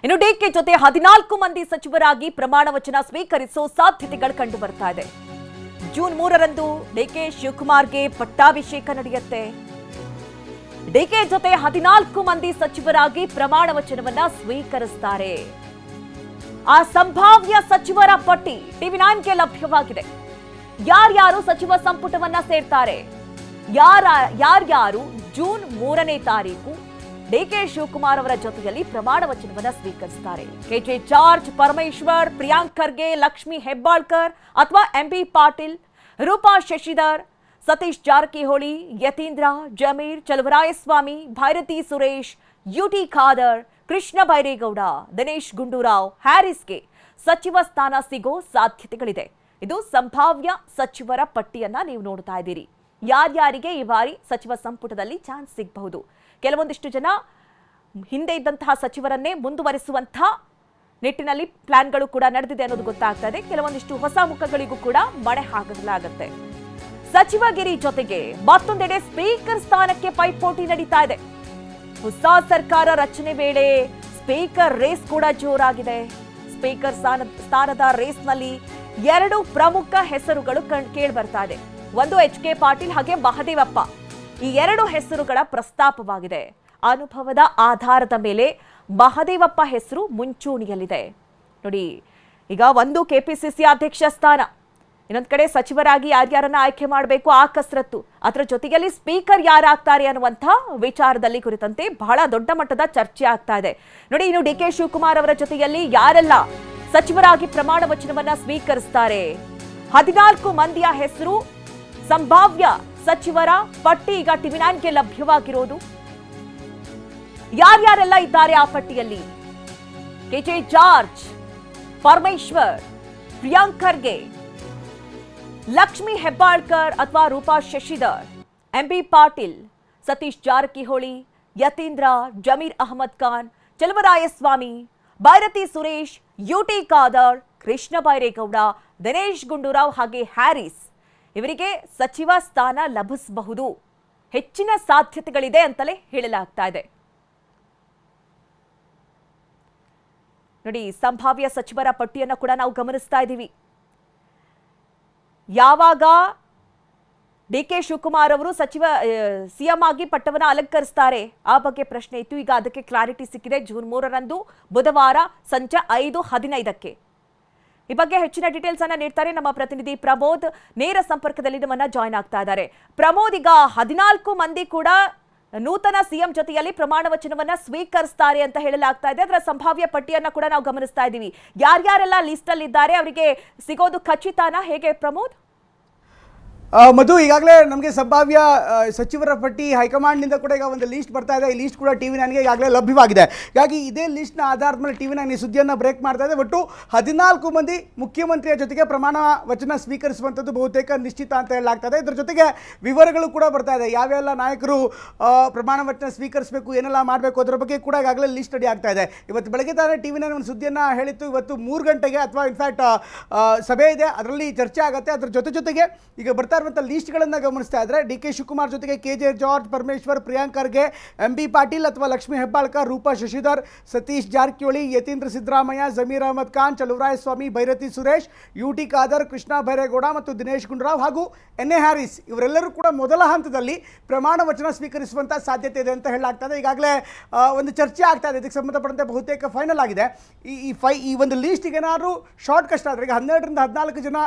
ಇನ್ನು ಡಿಕೆ ಜೊತೆ 14 ಮಂದಿ ಸಚಿವರಾಗಿ ಪ್ರಮಾಣ ವಚನ ಸ್ವೀಕರಿಸುವ ಸಾಧ್ಯತೆಗಳು ಕಂಡು ಬರ್ತಾ ಇದೆ. ಜೂನ್ 3ರಂದು ಡಿಕೆ ಶಿವಕುಮಾರ್ಗೆ ಪಟ್ಟಾಭಿಷೇಕ ನಡೆಯುತ್ತೆ. ಡಿಕೆ ಜೊತೆ 14 ಮಂದಿ ಸಚಿವರಾಗಿ ಪ್ರಮಾಣ ವಚನವನ್ನ ಸ್ವೀಕರಿಸುತ್ತಾರೆ. ಆ ಸಂಭಾವ್ಯ ಸಚಿವರ ಪಟ್ಟಿ ಟಿವಿ9ಗೆ ಲಭ್ಯವಾಗಿದೆ. ಯಾರ್ಯಾರು ಸಚಿವ ಸಂಪುಟವನ್ನ ಸೇರ್ತಾರೆ, ಯಾರ್ಯಾರು ಜೂನ್ 3ನೇ ತಾರೀಕು ಡಿಕೆ ಶಿವಕುಮಾರ್ ಅವರ ಜೊತೆಯಲ್ಲಿ ಪ್ರಮಾಣ ವಚನವನ್ನ ಸ್ವೀಕರಿಸುತ್ತಾರೆ. ಕೆಜೆ ಜಾರ್ಜ್, ಪರಮೇಶ್ವರ್, ಪ್ರಿಯಾಂಕ್ ಖರ್ಗೆ, ಲಕ್ಷ್ಮಿ ಹೆಬ್ಬಾಳ್ಕರ್ ಅಥವಾ ಎಂಬಿ ಪಾಟೀಲ್, ರೂಪಾ ಶಶಿಧರ್, ಸತೀಶ್ ಜಾರಕಿಹೊಳಿ, ಯತೀಂದ್ರ, ಜಮೀರ್, ಚಲುವರಾಯಸ್ವಾಮಿ, ಭೈರತಿ ಸುರೇಶ್, ಯುಟಿ ಖಾದರ್, ಕೃಷ್ಣ ಬೈರೇಗೌಡ, ದಿನೇಶ್ ಗುಂಡೂರಾವ್, ಹ್ಯಾರಿಸ್ಗೆ ಸಚಿವ ಸ್ಥಾನ ಸಿಗೋ ಸಾಧ್ಯತೆಗಳಿದೆ. ಇದು ಸಂಭಾವ್ಯ ಸಚಿವರ ಪಟ್ಟಿಯನ್ನ ನೀವು ನೋಡ್ತಾ ಇದ್ದೀರಿ. ಯಾರ್ಯಾರಿಗೆ ಈ ಬಾರಿ ಸಚಿವ ಸಂಪುಟದಲ್ಲಿ ಚಾನ್ಸ್ ಸಿಗಬಹುದು. ಕೆಲವೊಂದಿಷ್ಟು ಜನ ಹಿಂದೆ ಇದ್ದಂತಹ ಸಚಿವರನ್ನೇ ಮುಂದುವರಿಸುವಂತಹ ನಿಟ್ಟಿನಲ್ಲಿ ಪ್ಲಾನ್ಗಳು ಕೂಡ ನಡೆದಿದೆ ಅನ್ನೋದು ಗೊತ್ತಾಗ್ತಾ ಇದೆ. ಕೆಲವೊಂದಿಷ್ಟು ಹೊಸ ಮುಖಗಳಿಗೂ ಕೂಡ ಮಣೆ ಹಾಕಲಾಗುತ್ತೆ. ಸಚಿವಗಿರಿ ಜೊತೆಗೆ ಮತ್ತೊಂದೆಡೆ ಸ್ಪೀಕರ್ ಸ್ಥಾನಕ್ಕೆ ಪೈಪೋಟಿ ನಡೀತಾ ಇದೆ. ಹೊಸ ಸರ್ಕಾರ ರಚನೆ ವೇಳೆ ಸ್ಪೀಕರ್ ರೇಸ್ ಕೂಡ ಜೋರಾಗಿದೆ. ಸ್ಪೀಕರ್ ಸ್ಥಾನದ ರೇಸ್ನಲ್ಲಿ 2 ಪ್ರಮುಖ ಹೆಸರುಗಳು ಕೇಳಿ ಬರ್ತಾ ಇದೆ. ಒಂದು HK ಪಾಟೀಲ್ ಹಾಗೆ ಮಹದೇವಪ್ಪ. ಈ 2 ಹೆಸರುಗಳ ಪ್ರಸ್ತಾಪವಾಗಿದೆ. ಅನುಭವದ ಆಧಾರದ ಮೇಲೆ ಮಹದೇವಪ್ಪ ಹೆಸರು ಮುಂಚೂಣಿಯಲ್ಲಿದೆ. ನೋಡಿ, ಈಗ ಒಂದು ಕೆಪಿಸಿಸಿ ಅಧ್ಯಕ್ಷ ಸ್ಥಾನ, ಇನ್ನೊಂದು ಕಡೆ ಸಚಿವರಾಗಿ ಯಾರ್ಯಾರನ್ನ ಆಯ್ಕೆ ಮಾಡಬೇಕು ಆ ಕಸರತ್ತು, ಅದರ ಜೊತೆಯಲ್ಲಿ ಸ್ಪೀಕರ್ ಯಾರಾಗ್ತಾರೆ ಅನ್ನುವಂಥ ವಿಚಾರದಲ್ಲಿ ಕುರಿತಂತೆ ಬಹಳ ದೊಡ್ಡ ಮಟ್ಟದ ಚರ್ಚೆ ಆಗ್ತಾ ಇದೆ. ನೋಡಿ, ಇನ್ನು ಡಿಕೆ ಶಿವಕುಮಾರ್ ಅವರ ಜೊತೆಯಲ್ಲಿ ಯಾರೆಲ್ಲ ಸಚಿವರಾಗಿ ಪ್ರಮಾಣ ವಚನವನ್ನ ಸ್ವೀಕರಿಸುತ್ತಾರೆ, 14 ಮಂದಿಯ ಹೆಸರು ಸಂಭಾವ್ಯ ಸಚಿವರ ಪಟ್ಟಿ ಈಗ ಟಿವಿ9ಗೆ ಲಭ್ಯವಾಗಿರೋದು. ಯಾರ್ಯಾರೆಲ್ಲ ಇದ್ದಾರೆ ಆ ಪಟ್ಟಿಯಲ್ಲಿ? ಕೆಜೆ ಜಾರ್ಜ್, ಪರಮೇಶ್ವರ್, ಪ್ರಿಯಾಂಕ್ ಖರ್ಗೆ, ಲಕ್ಷ್ಮಿ ಹೆಬ್ಬಾಳ್ಕರ್ ಅಥವಾ ರೂಪಾ ಶಶಿಧರ್, ಎಂಬಿ ಪಾಟೀಲ್, ಸತೀಶ್ ಜಾರಕಿಹೊಳಿ, ಯತೀಂದ್ರ, ಜಮೀರ್ ಅಹಮದ್ ಖಾನ್, ಚಲುವರಾಯಸ್ವಾಮಿ, ಭೈರತಿ ಸುರೇಶ್, ಯುಟಿ ಖಾದರ್, ಕೃಷ್ಣ ಬೈರೇಗೌಡ, ದಿನೇಶ್ ಗುಂಡೂರಾವ್ ಹಾಗೆ ಹ್ಯಾರಿಸ್ ಇವರಿಗೆ ಸಚಿವ ಸ್ಥಾನ ಲಭಿಸಬಹುದು. ಹೆಚ್ಚಿನ ಸಾಧ್ಯತೆಗಳಿದೆ ಅಂತಲೇ ಹೇಳಲಾಗ್ತಾ ಇದೆ. ನೋಡಿ, ಸಂಭಾವ್ಯ ಸಚಿವರ ಪಟ್ಟಿಯನ್ನು ಕೂಡ ನಾವು ಗಮನಿಸ್ತಾ ಇದ್ದೀವಿ. ಯಾವಾಗ ಡಿಕೆ ಶಿವಕುಮಾರ್ ಅವರು ಸಿಎಂ ಆಗಿ ಪಟ್ಟವನ್ನ ಅಲಂಕರಿಸ್ತಾರೆ ಆ ಬಗ್ಗೆ ಪ್ರಶ್ನೆ ಇತ್ತು. ಈಗ ಅದಕ್ಕೆ ಕ್ಲಾರಿಟಿ ಸಿಕ್ಕಿದೆ. ಜೂನ್ 3ರಂದು ಬುಧವಾರ ಸಂಜೆ 5:15ಕ್ಕೆ ಈ ಬಗ್ಗೆ ಹೆಚ್ಚಿನ ಡೀಟೇಲ್ಸ್ ಅನ್ನ ನೀಡ್ತಾರೆ ನಮ್ಮ ಪ್ರತಿನಿಧಿ ಪ್ರಮೋದ್. ನೇರ ಸಂಪರ್ಕದಲ್ಲಿ ನಮ್ಮನ್ನ ಜಾಯ್ನ್ ಆಗ್ತಾ ಇದ್ದಾರೆ. ಪ್ರಮೋದ್, ಈಗ 14 ಮಂದಿ ಕೂಡ ನೂತನ ಸಿಎಂ ಜೊತೆಯಲ್ಲಿ ಪ್ರಮಾಣ ವಚನವನ್ನ ಸ್ವೀಕರಿಸ್ತಾರೆ ಅಂತ ಹೇಳಲಾಗ್ತಾ ಇದೆ. ಅದರ ಸಂಭಾವ್ಯ ಪಟ್ಟಿಯನ್ನ ಕೂಡ ನಾವು ಗಮನಿಸ್ತಾ ಇದ್ದೀವಿ. ಯಾರ್ಯಾರೆಲ್ಲ ಲಿಸ್ಟ್ ಅಲ್ಲಿ ಇದ್ದಾರೆ, ಅವರಿಗೆ ಸಿಗೋದು ಖಚಿತನಾ, ಹೇಗೆ ಪ್ರಮೋದ್? ಮಧು, ಈಗಾಗಲೇ ನಮಗೆ ಸಂಭಾವ್ಯ ಸಚಿವರ ಪಟ್ಟಿ ಹೈಕಮಾಂಡ್ನಿಂದ ಕೂಡ ಈಗ ಒಂದು ಲೀಸ್ಟ್ ಬರ್ತಾ ಇದೆ. ಈ ಲೀಸ್ಟ್ ಕೂಡ ಟಿವಿ9ಗೆ ಈಗಾಗಲೇ ಲಭ್ಯವಾಗಿದೆ. ಹೀಗಾಗಿ ಇದೇ ಲೀಸ್ಟ್ನ ಆಧಾರದ ಮೇಲೆ ಟಿವಿ9 ಈ ಸುದ್ದಿಯನ್ನು ಬ್ರೇಕ್ ಮಾಡ್ತಾ ಇದೆ. ಒಟ್ಟು 14 ಮಂದಿ ಮುಖ್ಯಮಂತ್ರಿಯ ಜೊತೆಗೆ ಪ್ರಮಾಣ ವಚನ ಸ್ವೀಕರಿಸುವಂಥದ್ದು ಬಹುತೇಕ ನಿಶ್ಚಿತ ಅಂತ ಹೇಳಲಾಗ್ತಾ ಇದೆ. ಇದರ ಜೊತೆಗೆ ವಿವರಗಳು ಕೂಡ ಬರ್ತಾ ಇದೆ. ಯಾವೆಲ್ಲ ನಾಯಕರು ಪ್ರಮಾಣ ವಚನ ಸ್ವೀಕರಿಸಬೇಕು, ಏನೆಲ್ಲ ಮಾಡಬೇಕು ಅದರ ಬಗ್ಗೆ ಕೂಡ ಈಗಾಗಲೇ ಲೀಸ್ಟ್ ರೆಡಿ ಆಗ್ತಾ ಇದೆ. ಇವತ್ತು ಬೆಳಗ್ಗೆ ತಾನೇ ಟಿವಿ9 ಒಂದು ಸುದ್ದಿಯನ್ನು ಹೇಳಿತ್ತು. ಇವತ್ತು 3 ಗಂಟೆಗೆ ಅಥವಾ ಇನ್ಫ್ಯಾಕ್ಟ್ ಸಭೆ ಇದೆ, ಅದರಲ್ಲಿ ಚರ್ಚೆ ಆಗುತ್ತೆ. ಅದರ ಜೊತೆಗೆ ಈಗ ಬರ್ತಾ ಲೀಸ್ಟ್ಗಳನ್ನು ಗಮನಿಸ್ತಾ ಇದ್ರೆ ಡಿಕೆ ಶಿವಕುಮಾರ್ ಜೊತೆಗೆ KJ George, Parameshwar, Priyank Kharge, MB Patil ಅಥವಾ ಲಕ್ಷ್ಮಿ ಹೆಬ್ಬಾಳ್ಕರ್, ರೂಪಾ ಶಶಿಧರ್, ಸತೀಶ್ ಜಾರಕಿಹೊಳಿ, ಯತೀಂದ್ರ ಸಿದ್ದರಾಮಯ್ಯ, ಜಮೀರ್ ಅಹಮದ್ ಖಾನ್, ಚಲುವರಾಯಸ್ವಾಮಿ, ಭೈರತಿ ಸುರೇಶ್, ಯುಟಿ ಖಾದರ್, ಕೃಷ್ಣ ಬೈರೇಗೌಡ ಮತ್ತು ದಿನೇಶ್ ಗುಂಡೂರಾವ್ ಹಾಗೂ ಎನ್.ಎ. ಹ್ಯಾರಿಸ್ ಇವರೆಲ್ಲರೂ ಕೂಡ ಮೊದಲ ಹಂತದಲ್ಲಿ ಪ್ರಮಾಣ ವಚನ ಸ್ವೀಕರಿಸುವಂಥ ಸಾಧ್ಯತೆ ಇದೆ ಅಂತ ಹೇಳಲಾಗ್ತದೆ. ಈಗಾಗಲೇ ಒಂದು ಚರ್ಚೆ ಆಗ್ತಾ ಇದೆ. ಇದಕ್ಕೆ ಸಂಬಂಧಪಟ್ಟಂತೆ ಬಹುತೇಕ ಫೈನಲ್ ಆಗಿದೆ. ಈ ಒಂದು ಲೀಸ್ಟಿಗೆ ಏನಾದರೂ ಶಾರ್ಟ್ ಕಷ್ಟ ಆದರೆ ಈಗ 12ರಿಂದ 14 ಜನ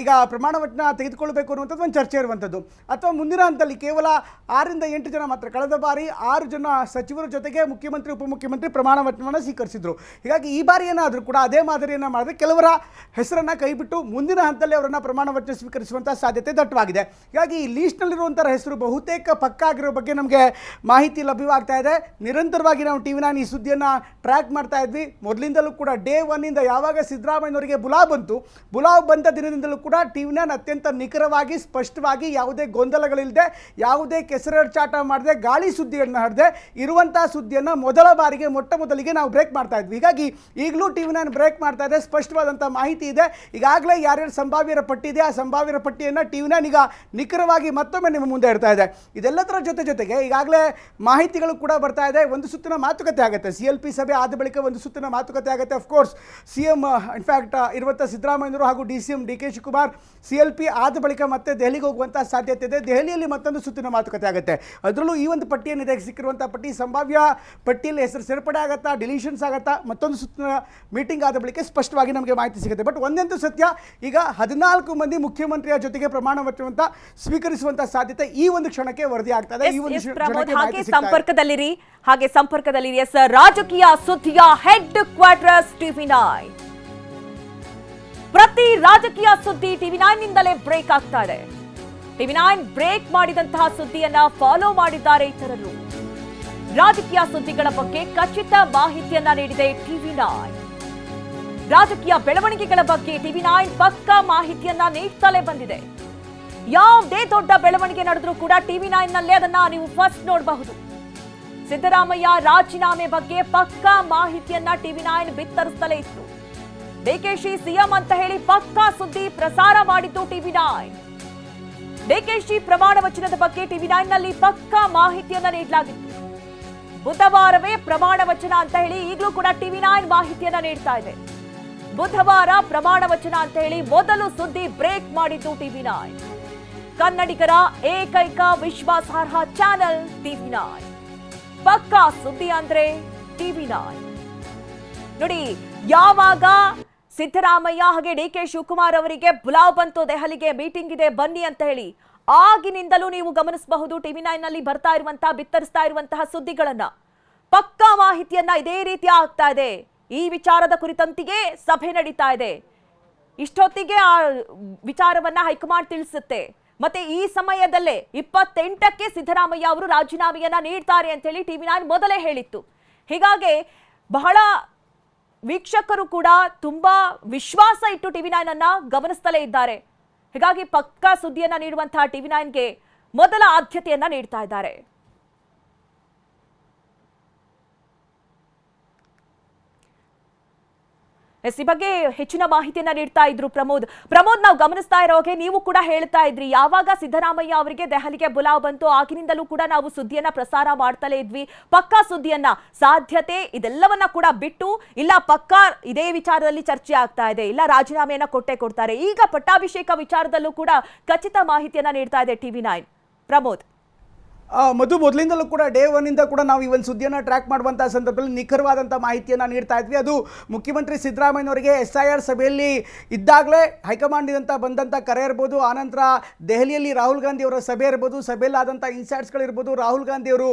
ಈಗ ಪ್ರಮಾಣ ವಚನ ತೆಗೆದುಕೊಳ್ಬೇಕು ಅನ್ನುವಂಥದ್ದು ಒಂದು ಚರ್ಚೆ ಇರುವಂಥದ್ದು, ಅಥವಾ ಮುಂದಿನ ಹಂತದಲ್ಲಿ ಕೇವಲ 6ರಿಂದ 8 ಜನ ಮಾತ್ರ. ಕಳೆದ ಬಾರಿ 6 ಜನ ಸಚಿವರ ಜೊತೆಗೆ ಮುಖ್ಯಮಂತ್ರಿ, ಉಪಮುಖ್ಯಮಂತ್ರಿ ಪ್ರಮಾಣ ವಚನವನ್ನು ಸ್ವೀಕರಿಸಿದ್ರು. ಹೀಗಾಗಿ ಈ ಬಾರಿ ಏನಾದರೂ ಕೂಡ ಅದೇ ಮಾದರಿಯನ್ನು ಮಾಡಿದ್ರೆ ಕೆಲವರ ಹೆಸರನ್ನು ಕೈಬಿಟ್ಟು ಮುಂದಿನ ಹಂತದಲ್ಲಿ ಅವರನ್ನು ಪ್ರಮಾಣ ವಚನ ಸ್ವೀಕರಿಸುವಂಥ ಸಾಧ್ಯತೆ ದಟ್ಟವಾಗಿದೆ. ಹೀಗಾಗಿ ಈ ಲೀಸ್ಟ್ನಲ್ಲಿರುವಂಥ ಹೆಸರು ಬಹುತೇಕ ಪಕ್ಕಾ ಆಗಿರೋ ಬಗ್ಗೆ ನಮಗೆ ಮಾಹಿತಿ ಲಭ್ಯವಾಗ್ತಾ ಇದೆ. ನಿರಂತರವಾಗಿ ನಾವು ಟಿವಿ9 ಈ ಸುದ್ದಿಯನ್ನು ಟ್ರ್ಯಾಕ್ ಮಾಡ್ತಾ ಇದ್ವಿ. ಮೊದಲಿಂದಲೂ ಕೂಡ ಡೇ 1 ಯಾವಾಗ ಸಿದ್ದರಾಮಯ್ಯನವರಿಗೆ ಬುಲಾವ್ ಬಂತು, ಬುಲಾವ್ ಬಂದ ದಿನದಿಂದಲೂ ಕೂಡ ಟಿವಿ9 ಅತ್ಯಂತ ನಿಖರವಾಗಿ ನೇರವಾಗಿ ಸ್ಪಷ್ಟವಾಗಿ ಯಾವುದೇ ಗೊಂದಲಗಳಿಲ್ಲದೆ ಯಾವುದೇ ಕೆಸರೆರಚಾಟ ಮಾಡದೆ ಗಾಳಿ ಸುದ್ದಿಯನ್ನು ಹರದೆ ಇರುವಂಥ ಸುದ್ದಿಯನ್ನು ಮೊಟ್ಟ ಮೊದಲಿಗೆ ನಾವು ಬ್ರೇಕ್ ಮಾಡ್ತಾ ಇದ್ವಿ. ಹೀಗಾಗಿ ಈಗಲೂ TV9 ಬ್ರೇಕ್ ಮಾಡ್ತಾ ಇದೆ, ಸ್ಪಷ್ಟವಾದಂಥ ಮಾಹಿತಿ ಇದೆ. ಈಗಾಗಲೇ ಯಾರ್ಯಾರು ಸಂಭಾವ್ಯರ ಪಟ್ಟಿ ಇದೆ ಆ ಸಂಭಾವ್ಯರ ಪಟ್ಟಿಯನ್ನು TV9 ಈಗ ನಿಖರವಾಗಿ ಮತ್ತೊಮ್ಮೆ ನಿಮ್ಮ ಮುಂದೆ ಇಡ್ತಾ ಇದೆ. ಇದೆಲ್ಲದರ ಜೊತೆಗೆ ಈಗಾಗಲೇ ಮಾಹಿತಿಗಳು ಕೂಡ ಬರ್ತಾ ಇದೆ. ಒಂದು ಸುತ್ತಿನ ಮಾತುಕತೆ ಆಗುತ್ತೆ, CLP ಸಭೆ ಆದ ಬಳಿಕ ಒಂದು ಸುತ್ತಿನ ಮಾತುಕತೆ ಆಗುತ್ತೆ. ಅಫ್ಕೋರ್ಸ್ CM ಇನ್ಫ್ಯಾಕ್ಟ್ ಇರುವಂಥ ಸಿದ್ದರಾಮಯ್ಯನವರು ಹಾಗೂ DCM DK ಶಿವಕುಮಾರ್ CLP ಆದ ಬಳಿಕ ಮತ್ತೆ ದೆಹಲಿಗೆ ಹೋಗುವಂಥ ಸಾಧ್ಯತೆ ಇದೆ. ದೆಹಲಿಯಲ್ಲಿ ಮತ್ತೊಂದು ಸುತ್ತಿನ ಮಾತುಕತೆ ಆಗುತ್ತೆ. ಅದರಲ್ಲೂ ಈ ಒಂದು ಪಟ್ಟಿಯೇನಿದೆ, ಸಿಕ್ಕಿರುವಂಥ ಪಟ್ಟಿ ಸಂಭಾವ್ಯ ಪಟ್ಟಿಯಲ್ಲಿ ಹೆಸರು ಸೇರ್ಪಡೆ ಆಗುತ್ತಾ, ಡಿಲೀಷನ್ಸ್ ಆಗುತ್ತಾ, ಮತ್ತೊಂದು ಸುತ್ತಿನ ಮೀಟಿಂಗ್ ಆದ ಬಳಿಕ ಸ್ಪಷ್ಟವಾಗಿ ನಮಗೆ ಮಾಹಿತಿ ಸಿಗುತ್ತೆ. ಬಟ್ ಒಂದಂತೂ ಸತ್ಯ, ಈಗ 14 ಮಂದಿ ಮುಖ್ಯಮಂತ್ರಿಯ ಜೊತೆಗೆ ಪ್ರಮಾಣ ವಚನ ಸ್ವೀಕರಿಸುವಂತ ಸಾಧ್ಯತೆ ಈ ಒಂದು ಕ್ಷಣಕ್ಕೆ ವರದಿ ಆಗ್ತದೆ. ಈ ಒಂದು ಸಂಪರ್ಕದಲ್ಲಿ ಎಸ್ ರಾಜಕೀಯ ಸುದ್ದಿಯ ಹೆಡ್ ಕ್ವಾರ್ಟರ್ಸ್ TV9. ಪ್ರತಿ ರಾಜಕೀಯ ಸುದ್ದಿ TV9 ನಿಂದಲೇ ಬ್ರೇಕ್ ಆಗ್ತಾ ಇದೆ. TV9 ಬ್ರೇಕ್ ಮಾಡಿದಂತಹ ಸುದ್ದಿಯನ್ನ ಫಾಲೋ ಮಾಡಿದ್ದಾರೆ ಇತರರು. ರಾಜಕೀಯ ಸುದ್ದಿಗಳ ಬಗ್ಗೆ ಖಚಿತ ಮಾಹಿತಿಯನ್ನ ನೀಡಿದೆ TV9. ರಾಜಕೀಯ ಬೆಳವಣಿಗೆಗಳ ಬಗ್ಗೆ TV9 ಪಕ್ಕಾ ಮಾಹಿತಿಯನ್ನ ನೀಡ್ತಲೇ ಬಂದಿದೆ. ಯಾವುದೇ ದೊಡ್ಡ ಬೆಳವಣಿಗೆ ನಡೆದ್ರೂ ಕೂಡ TV9 ನಲ್ಲೇ ಅದನ್ನ ನೀವು ಫಸ್ಟ್ ನೋಡಬಹುದು. ಸಿದ್ದರಾಮಯ್ಯ ರಾಜೀನಾಮೆ ಬಗ್ಗೆ ಪಕ್ಕಾ ಮಾಹಿತಿಯನ್ನ TV9 ಬಿತ್ತರಿಸುತ್ತಲೇ ಇತ್ತು. DKಶಿ ಸಿಎಂ ಅಂತ ಹೇಳಿ ಪಕ್ಕಾ ಸುದ್ದಿ ಪ್ರಸಾರ ಮಾಡಿದ್ದು TV9. DKಶಿ ಪ್ರಮಾಣ ವಚನದ ಬಗ್ಗೆ TV9 ನಲ್ಲಿ ಪಕ್ಕಾ ಮಾಹಿತಿಯನ್ನ ನೀಡಲಾಗಿತ್ತು. ಬುಧವಾರವೇ ಪ್ರಮಾಣ ವಚನ ಅಂತ ಹೇಳಿ ಈಗಲೂ ಕೂಡ TV9 ಮಾಹಿತಿಯನ್ನ ನೀಡ್ತಾ ಇದೆ. ಬುಧವಾರ ಪ್ರಮಾಣ ವಚನ ಅಂತ ಹೇಳಿ ಮೊದಲು ಸುದ್ದಿ ಬ್ರೇಕ್ ಮಾಡಿದ್ದು TV9. ಕನ್ನಡಿಗರ ಏಕೈಕ ವಿಶ್ವಾಸಾರ್ಹ ಚಾನೆಲ್ TV9. ಪಕ್ಕಾ ಸುದ್ದಿ ಅಂದ್ರೆ TV9. ನೋಡಿ, ಯಾವಾಗ ಸಿದ್ದರಾಮಯ್ಯ ಹಾಗೆ DK ಶಿವಕುಮಾರ್ ಅವರಿಗೆ ಬುಲಾವ್ ಬಂತು, ದೆಹಲಿಗೆ ಮೀಟಿಂಗ್ ಇದೆ ಬನ್ನಿ ಅಂತ ಹೇಳಿ, ಆಗಿನಿಂದಲೂ ನೀವು ಗಮನಿಸಬಹುದು TV9 ನಲ್ಲಿ ಬರ್ತಾ ಇರುವಂತಹ ಬಿತ್ತರಿಸ್ತಾ ಇರುವಂತಹ ಸುದ್ದಿಗಳನ್ನ. ಪಕ್ಕಾ ಮಾಹಿತಿಯನ್ನ ಇದೇ ರೀತಿ ಆಗ್ತಾ ಇದೆ. ಈ ವಿಚಾರದ ಕುರಿತಂತೆಯೇ ಸಭೆ ನಡೀತಾ ಇದೆ. ಇಷ್ಟೊತ್ತಿಗೆ ಆ ವಿಚಾರವನ್ನ ಹೈಕಮಾಂಡ್ ತಿಳಿಸುತ್ತೆ. ಮತ್ತೆ ಈ ಸಮಯದಲ್ಲೇ 28ಕ್ಕೆ ಸಿದ್ದರಾಮಯ್ಯ ಅವರು ರಾಜೀನಾಮೆಯನ್ನ ನೀಡ್ತಾರೆ ಅಂತ ಹೇಳಿ TV9 ಮೊದಲೇ ಹೇಳಿತ್ತು. ಹೀಗಾಗಿ ಬಹಳ ವೀಕ್ಷಕರು ಕೂಡ ತುಂಬಾ ವಿಶ್ವಾಸ ಇಟ್ಟು TV9 ಅನ್ನ ಗಮನಿಸ್ತಲೇ ಇದ್ದಾರೆ. ಹೀಗಾಗಿ ಪಕ್ಕಾ ಸುದ್ದಿಯನ್ನ ನೀಡುವಂತಹ TV9ಗೆ ಮೊದಲ ಆದ್ಯತೆಯನ್ನ ನೀಡ್ತಾ ಇದ್ದಾರೆ. ಈ ಬಗ್ಗೆ ಹೆಚ್ಚಿನ ಮಾಹಿತಿಯನ್ನ ನೀಡ್ತಾ ಇದ್ರು ಪ್ರಮೋದ್. ನಾವು ಗಮನಿಸ್ತಾ ಇರೋ ಹಾಗೆ ನೀವು ಕೂಡ ಹೇಳ್ತಾ ಇದ್ರಿ, ಯಾವಾಗ ಸಿದ್ದರಾಮಯ್ಯ ಅವರಿಗೆ ದೆಹಲಿಗೆ ಬುಲಾವ್ ಬಂತು ಆಗಿನಿಂದಲೂ ಕೂಡ ನಾವು ಸುದ್ದಿಯನ್ನ ಪ್ರಸಾರ ಮಾಡ್ತಲೇ ಇದ್ವಿ. ಪಕ್ಕಾ ಸುದ್ದಿಯನ್ನ, ಸಾಧ್ಯತೆ ಇದೆಲ್ಲವನ್ನ ಕೂಡ ಬಿಟ್ಟು ಇಲ್ಲ ಪಕ್ಕಾ ಇದೇ ವಿಚಾರದಲ್ಲಿ ಚರ್ಚೆ ಆಗ್ತಾ ಇದೆ, ಇಲ್ಲ ರಾಜೀನಾಮೆಯನ್ನ ಕೊಡ್ತಾರೆ. ಈಗ ಪಟ್ಟಾಭಿಷೇಕ ವಿಚಾರದಲ್ಲೂ ಕೂಡ ಖಚಿತ ಮಾಹಿತಿಯನ್ನ ನೀಡ್ತಾ ಇದೆ TV9. ಪ್ರಮೋದ್, ಮೊದಲಿಂದಲೂ ಕೂಡ ಡೇ 1 ಇಂದ ಕೂಡ ನಾವು ಈ ಒಂದು ಸುದ್ದಿಯನ್ನು ಟ್ರ್ಯಾಕ್ ಮಾಡುವಂಥ ಸಂದರ್ಭದಲ್ಲಿ ನಿಖರವಾದಂಥ ಮಾಹಿತಿಯನ್ನು ನೀಡ್ತಾ ಇದ್ವಿ. ಅದು ಮುಖ್ಯಮಂತ್ರಿ ಸಿದ್ದರಾಮಯ್ಯನವರಿಗೆ SIR ಸಭೆಯಲ್ಲಿ ಇದ್ದಾಗಲೇ ಹೈಕಮಾಂಡಿನಿಂದ ಬಂದಂಥ ಕರೆ ಇರ್ಬೋದು, ಆನಂತರ ದೆಹಲಿಯಲ್ಲಿ ರಾಹುಲ್ ಗಾಂಧಿ ಅವರ ಸಭೆ ಇರ್ಬೋದು, ಸಭೆಯಲ್ಲಾದಂಥ ಇನ್ಸೈಟ್ಸ್ಗಳಿರ್ಬೋದು, ರಾಹುಲ್ ಗಾಂಧಿ ಅವರು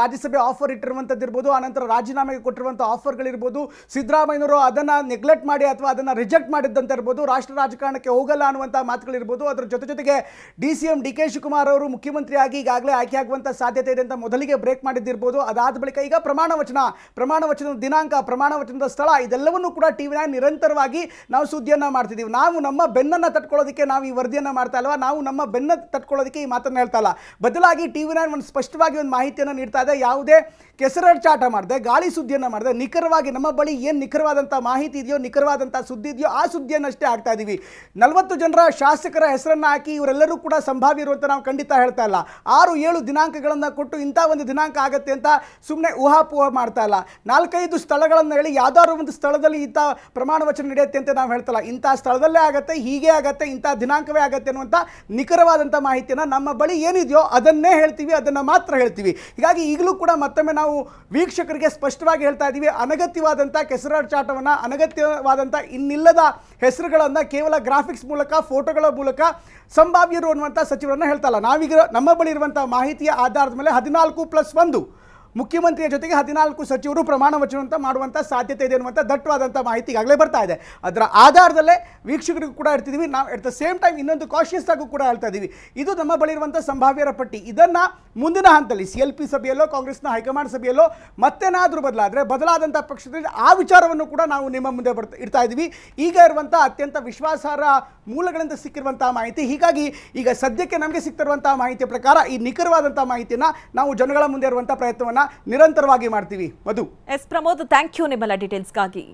ರಾಜ್ಯಸಭೆ ಆಫರ್ ಇಟ್ಟಿರುವಂಥದ್ದು ಇರ್ಬೋದು, ಆನಂತರ ರಾಜೀನಾಮೆಗೆ ಕೊಟ್ಟಿರುವಂಥ ಆಫರ್ಗಳಿರ್ಬೋದು, ಸಿದ್ದರಾಮಯ್ಯನವರು ಅದನ್ನು ನೆಗ್ಲೆಕ್ಟ್ ಮಾಡಿ ಅಥವಾ ಅದನ್ನು ರಿಜೆಕ್ಟ್ ಮಾಡಿದ್ದಂತ ಇರ್ಬೋದು, ರಾಷ್ಟ್ರ ರಾಜಕಾರಣಕ್ಕೆ ಹೋಗಲ್ಲ ಅನ್ನುವಂಥ ಮಾತುಗಳಿರ್ಬೋದು. ಅದರ ಜೊತೆಗೆ DCM DK ಶಿವಕುಮಾರ್ ಅವರು ಮುಖ್ಯಮಂತ್ರಿಯಾಗಿ ಈಗಾಗಲೇ ಆಯ್ಕೆ ಸಾಧ್ಯತೆ ಇದೆ ಅಂತ ಮೊದಲಿಗೆ ಬ್ರೇಕ್ ಮಾಡಿದ್ದಿರಬಹುದು. ಅದಾದ ಬಳಿಕ ಈಗ ಪ್ರಮಾಣ ವಚನದ ದಿನಾಂಕ, ಪ್ರಮಾಣ ವಚನದ ಸ್ಥಳ, ಇದೆಲ್ಲವನ್ನೂ ಕೂಡ TV9 ನಿರಂತರವಾಗಿ ನಾವು ಸುದ್ದಿಯನ್ನ ಮಾಡ್ತಿದ್ದೀವಿ. ನಾವು ನಮ್ಮ ಬೆನ್ನನ್ನು ತಟ್ಕೊಳ್ಳೋದಕ್ಕೆ ನಾವು ಈ ವರದಿಯನ್ನು ಮಾಡ್ತಾ ಇಲ್ವಾ, ನಾವು ನಮ್ಮ ಬೆನ್ನ ತಟ್ಕೊಳ್ಳೋದಕ್ಕೆ ಈ ಮಾತನ್ನು ಹೇಳ್ತಾ ಇಲ್ಲ. ಬದಲಾಗಿ TV9 ಒಂದು ಸ್ಪಷ್ಟವಾಗಿ ಒಂದು ಮಾಹಿತಿಯನ್ನು ನೀಡ್ತಾ ಇದೆ. ಯಾವುದೇ ಕೆಸರೆರಚಾಟ ಮಾಡಿದೆ, ಗಾಳಿ ಸುದ್ದಿಯನ್ನು ಮಾಡಿದೆ, ನಿಖರವಾಗಿ ನಮ್ಮ ಬಳಿ ಏನು ನಿಖರವಾದಂಥ ಮಾಹಿತಿ ಇದೆಯೋ, ನಿಖರವಾದಂಥ ಸುದ್ದಿ ಇದೆಯೋ ಆ ಸುದ್ದಿಯನ್ನಷ್ಟೇ ಆಗ್ತಾ ಇದ್ದೀವಿ. 40 ಜನರ ಶಾಸಕರ ಹೆಸರನ್ನು ಹಾಕಿ ಇವರೆಲ್ಲರೂ ಕೂಡ ಸಂಭಾವ್ಯ ಇರುವಂತ ನಾವು ಖಂಡಿತ ಹೇಳ್ತಾ ಇಲ್ಲ. 6-7 ದಿನಾಂಕಗಳನ್ನು ಕೊಟ್ಟು ಇಂಥ ಒಂದು ದಿನಾಂಕ ಆಗುತ್ತೆ ಅಂತ ಸುಮ್ಮನೆ ಊಹಾಪೋಹ ಮಾಡ್ತಾ ಇಲ್ಲ. 4-5 ಸ್ಥಳಗಳನ್ನು ಹೇಳಿ ಯಾವ್ದಾದ್ರು ಒಂದು ಸ್ಥಳದಲ್ಲಿ ಇಂಥ ಪ್ರಮಾಣ ವಚನ ನಡೆಯುತ್ತೆ ಅಂತ ನಾವು ಹೇಳ್ತಲ್ಲ. ಇಂಥ ಸ್ಥಳದಲ್ಲೇ ಆಗುತ್ತೆ, ಹೀಗೆ ಆಗುತ್ತೆ, ಇಂಥ ದಿನಾಂಕವೇ ಆಗುತ್ತೆ ಅನ್ನುವಂಥ ನಿಖರವಾದಂಥ ಮಾಹಿತಿಯನ್ನು ನಮ್ಮ ಬಳಿ ಏನಿದೆಯೋ ಅದನ್ನೇ ಹೇಳ್ತೀವಿ, ಅದನ್ನು ಮಾತ್ರ ಹೇಳ್ತೀವಿ. ಹೀಗಾಗಿ ಈಗಲೂ ಕೂಡ ಮತ್ತೊಮ್ಮೆ ನಾವು ವೀಕ್ಷಕರಿಗೆ ಸ್ಪಷ್ಟವಾಗಿ ಹೇಳ್ತಾ ಇದ್ದೀವಿ, ಅನಗತ್ಯವಾದಂಥ ಕೆಸರಾಚಾಟವನ್ನು, ಅನಗತ್ಯವಾದಂಥ ಇನ್ನಿಲ್ಲದ ಹೆಸರುಗಳನ್ನು ಕೇವಲ ಗ್ರಾಫಿಕ್ಸ್ ಮೂಲಕ, ಫೋಟೋಗಳ ಮೂಲಕ ಸಂಭಾವ್ಯರು ಅನ್ನುವಂಥ ಸಚಿವರನ್ನು ಹೇಳ್ತಾ ಇಲ್ಲ. ನಾವೀಗ ನಮ್ಮ ಬಳಿ ಇರುವಂಥ ಮಾಹಿತಿಯ ಆಧಾರದ ಮೇಲೆ 14+1 ಮುಖ್ಯಮಂತ್ರಿಯ ಜೊತೆಗೆ 14 ಸಚಿವರು ಪ್ರಮಾಣ ವಚನ ಮಾಡುವಂಥ ಸಾಧ್ಯತೆ ಇದೆ ಅನ್ನುವಂಥ ದಟ್ಟವಾದಂಥ ಮಾಹಿತಿ ಈಗಾಗಲೇ ಬರ್ತಾ ಇದೆ. ಅದರ ಆಧಾರದಲ್ಲೇ ವೀಕ್ಷಕರಿಗೂ ಕೂಡ ಇರ್ತಿದ್ದೀವಿ ನಾವು. ಎಟ್ ದ ಸೇಮ್ ಟೈಮ್ ಇನ್ನೊಂದು ಕಾಶಿಯಸ್ ಆಗು ಕೂಡ ಹೇಳ್ತಾ ಇದ್ದೀವಿ. ಇದು ನಮ್ಮ ಬಳಿ ಇರುವಂಥ ಸಂಭಾವ್ಯರ ಪಟ್ಟಿ. ಇದನ್ನು ಮುಂದಿನ ಹಂತದಲ್ಲಿ CLP ಸಭೆಯಲ್ಲೋ ಕಾಂಗ್ರೆಸ್ನ ಹೈಕಮಾಂಡ್ ಸಭೆಯಲ್ಲೋ ಮತ್ತೇನಾದರೂ ಬದಲಾದಂಥ ಪಕ್ಷದಲ್ಲಿ ಆ ವಿಚಾರವನ್ನು ಕೂಡ ನಾವು ನಿಮ್ಮ ಮುಂದೆ ಇಡ್ತಾ ಇದ್ದೀವಿ. ಈಗ ಇರುವಂಥ ಅತ್ಯಂತ ವಿಶ್ವಾಸಾರ್ಹ ಮೂಲಗಳಿಂದ ಸಿಕ್ಕಿರುವಂಥ ಮಾಹಿತಿ. ಹೀಗಾಗಿ ಈಗ ಸದ್ಯಕ್ಕೆ ನಮಗೆ ಸಿಗ್ತಿರುವಂಥ ಮಾಹಿತಿಯ ಪ್ರಕಾರ ಈ ನಿಖರವಾದಂಥ ಮಾಹಿತಿಯನ್ನು ನಾವು ಜನಗಳ ಮುಂದೆ ಇರುವಂಥ ಪ್ರಯತ್ನವನ್ನು ನಿರಂತರವಾಗಿ ಮಾಡ್ತೀವಿ. ಮಧು. ಎಸ್ ಪ್ರಮೋದ್, ಥ್ಯಾಂಕ್ ಯು ನಿಮ್ಮೆಲ್ಲ ಡೀಟೇಲ್ಸ್ಗಾಗಿ.